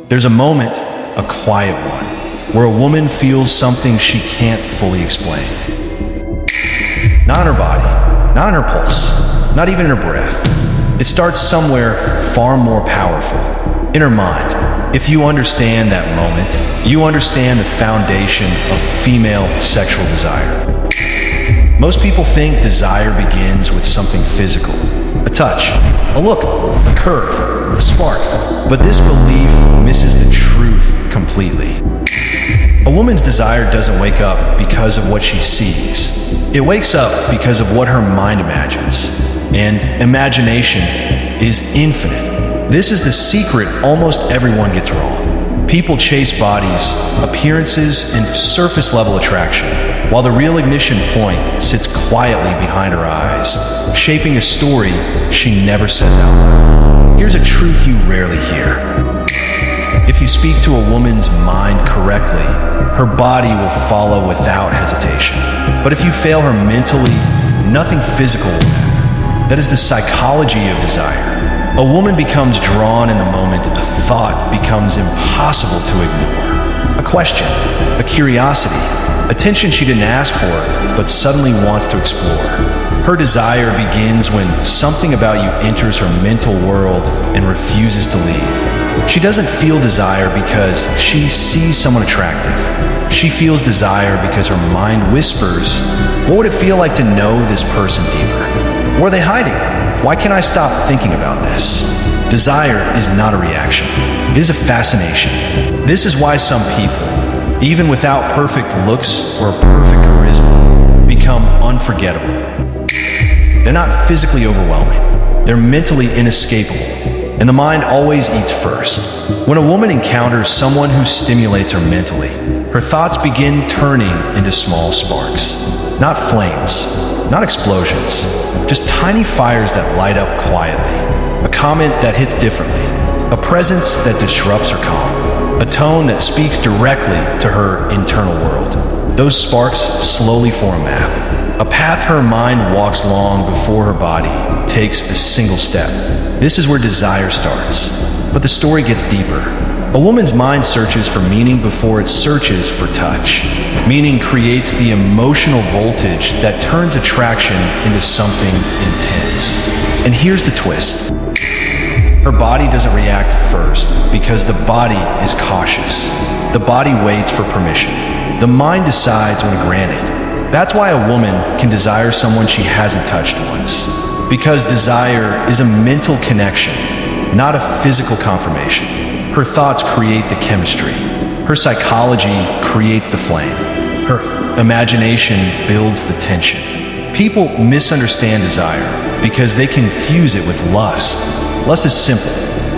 There's a moment, a quiet one, where a woman feels something she can't fully explain. Not in her body, not in her pulse, not even in her breath. It starts somewhere far more powerful, in her mind. If you understand that moment, you understand the foundation of female sexual desire. Most people think desire begins with something physical, a touch, a look, a curve, a spark. But this belief misses the truth completely. A woman's desire doesn't wake up because of what she sees. It wakes up because of what her mind imagines. And imagination is infinite. This is the secret almost everyone gets wrong. People chase bodies, appearances, and surface-level attraction, while the real ignition point sits quietly behind her eyes, shaping a story she never says out loud. Here's a truth you rarely hear. If you speak to a woman's mind correctly, her body will follow without hesitation. But if you fail her mentally, nothing physical will matter. That is the psychology of desire. A woman becomes drawn in the moment a thought becomes impossible to ignore. A question, a curiosity, attention she didn't ask for, but suddenly wants to explore. Her desire begins when something about you enters her mental world and refuses to leave. She doesn't feel desire because she sees someone attractive. She feels desire because her mind whispers, what would it feel like to know this person deeper? Where are they hiding? Why can't I stop thinking about this? Desire is not a reaction. It is a fascination. This is why some people, even without perfect looks or perfect charisma, become unforgettable. They're not physically overwhelming. They're mentally inescapable. And the mind always eats first. When a woman encounters someone who stimulates her mentally, her thoughts begin turning into small sparks. Not flames, not explosions, just tiny fires that light up quietly. A comment that hits differently. A presence that disrupts her calm. A tone that speaks directly to her internal world. Those sparks slowly form a map. A path her mind walks along before her body takes a single step. This is where desire starts. But the story gets deeper. A woman's mind searches for meaning before it searches for touch. Meaning creates the emotional voltage that turns attraction into something intense. And here's the twist. Her body doesn't react first because the body is cautious. The body waits for permission. The mind decides when to grant it. That's why a woman can desire someone she hasn't touched once. Because desire is a mental connection, not a physical confirmation. Her thoughts create the chemistry. Her psychology creates the flame. Her imagination builds the tension. People misunderstand desire because they confuse it with lust. Lust is simple.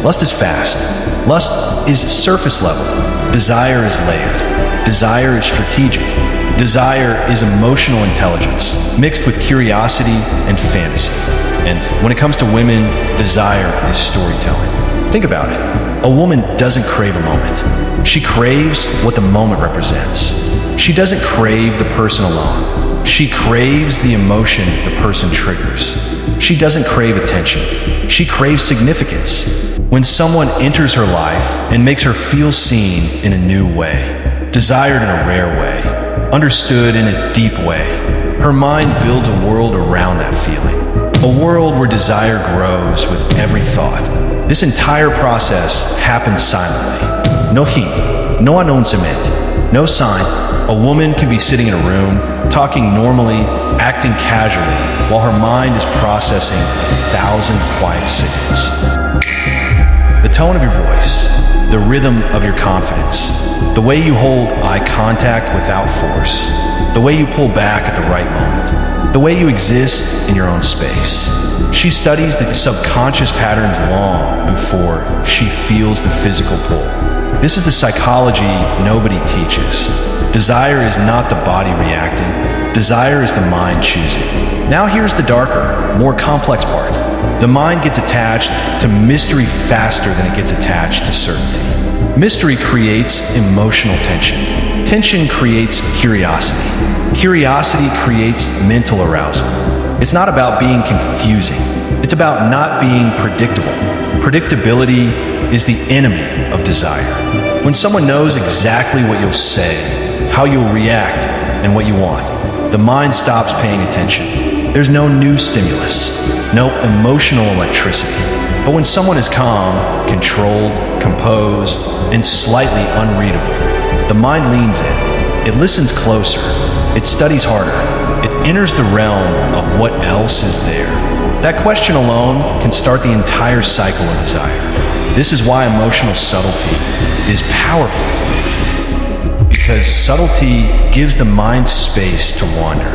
Lust is fast. Lust is surface level. Desire is layered. Desire is strategic. Desire is emotional intelligence, mixed with curiosity and fantasy. And when it comes to women, desire is storytelling. Think about it. A woman doesn't crave a moment. She craves what the moment represents. She doesn't crave the person alone. She craves the emotion the person triggers. She doesn't crave attention. She craves significance. When someone enters her life and makes her feel seen in a new way, desired in a rare way, understood in a deep way, her mind builds a world around that feeling. A world where desire grows with every thought. This entire process happens silently. No heat, no announcement, no sign. A woman can be sitting in a room, talking normally, acting casually, while her mind is processing 1,000 quiet signals. The tone of your voice, the rhythm of your confidence, the way you hold eye contact without force, the way you pull back at the right moment, the way you exist in your own space. She studies the subconscious patterns long before she feels the physical pull. This is the psychology nobody teaches. Desire is not the body reacting. Desire is the mind choosing. Now here's the darker, more complex part. The mind gets attached to mystery faster than it gets attached to certainty. Mystery creates emotional tension. Tension creates curiosity. Curiosity creates mental arousal. It's not about being confusing. It's about not being predictable. Predictability is the enemy of desire. When someone knows exactly what you'll say, how you'll react, and what you want, the mind stops paying attention. There's no new stimulus, no emotional electricity. But when someone is calm, controlled, composed, and slightly unreadable, the mind leans in. It listens closer. It studies harder. It enters the realm of what else is there. That question alone can start the entire cycle of desire. This is why emotional subtlety is powerful. Because subtlety gives the mind space to wander.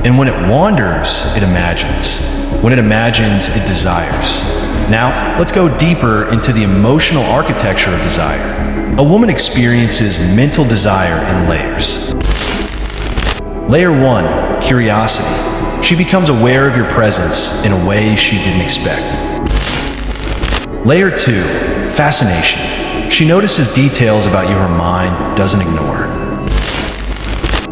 And when it wanders, it imagines. When it imagines, it desires. Now, let's go deeper into the emotional architecture of desire. A woman experiences mental desire in layers. Layer 1, curiosity. She becomes aware of your presence in a way she didn't expect. Layer 2, fascination. She notices details about you her mind doesn't ignore.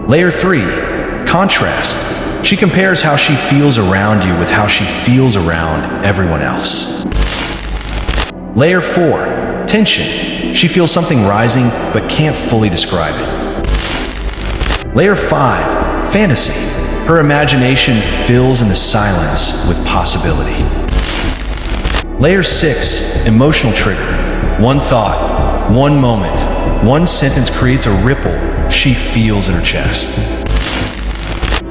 Layer 3, contrast. She compares how she feels around you with how she feels around everyone else. Layer 4, tension. She feels something rising but can't fully describe it. Layer 5, fantasy. Her imagination fills in the silence with possibility. Layer 6, emotional trigger. One thought, one moment, one sentence creates a ripple she feels in her chest.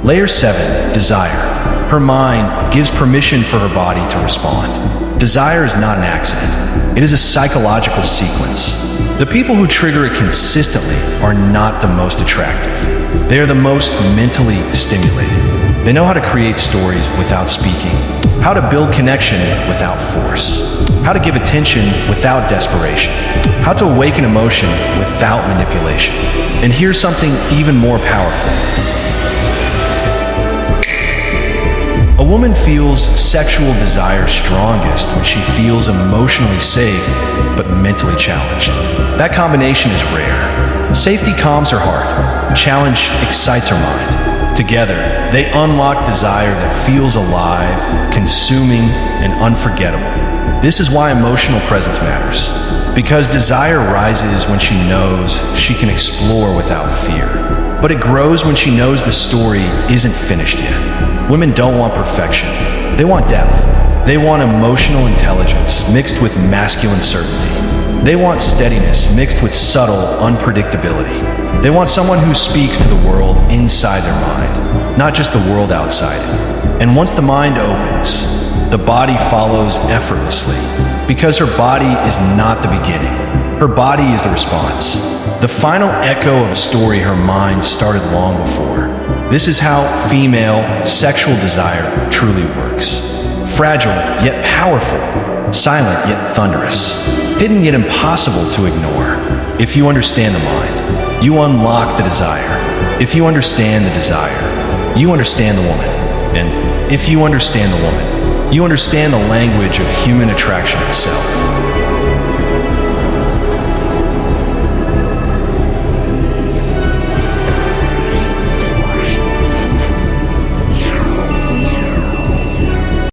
Layer 7, desire. Her mind gives permission for her body to respond. Desire is not an accident. It is a psychological sequence. The people who trigger it consistently are not the most attractive. They are the most mentally stimulated. They know how to create stories without speaking, how to build connection without force, how to give attention without desperation, how to awaken emotion without manipulation. And here's something even more powerful. A woman feels sexual desire strongest when she feels emotionally safe but mentally challenged. That combination is rare. Safety calms her heart. Challenge excites her mind. Together, they unlock desire that feels alive, consuming, and unforgettable. This is why emotional presence matters. Because desire rises when she knows she can explore without fear. But it grows when she knows the story isn't finished yet. Women don't want perfection. They want depth. They want emotional intelligence mixed with masculine certainty. They want steadiness mixed with subtle unpredictability. They want someone who speaks to the world inside their mind, not just the world outside it. And once the mind opens, the body follows effortlessly. Because her body is not the beginning. Her body is the response. The final echo of a story her mind started long before. This is how female sexual desire truly works. Fragile yet powerful, silent yet thunderous, hidden yet impossible to ignore. If you understand the mind, you unlock the desire. If you understand the desire, you understand the woman. And if you understand the woman, you understand the language of human attraction itself.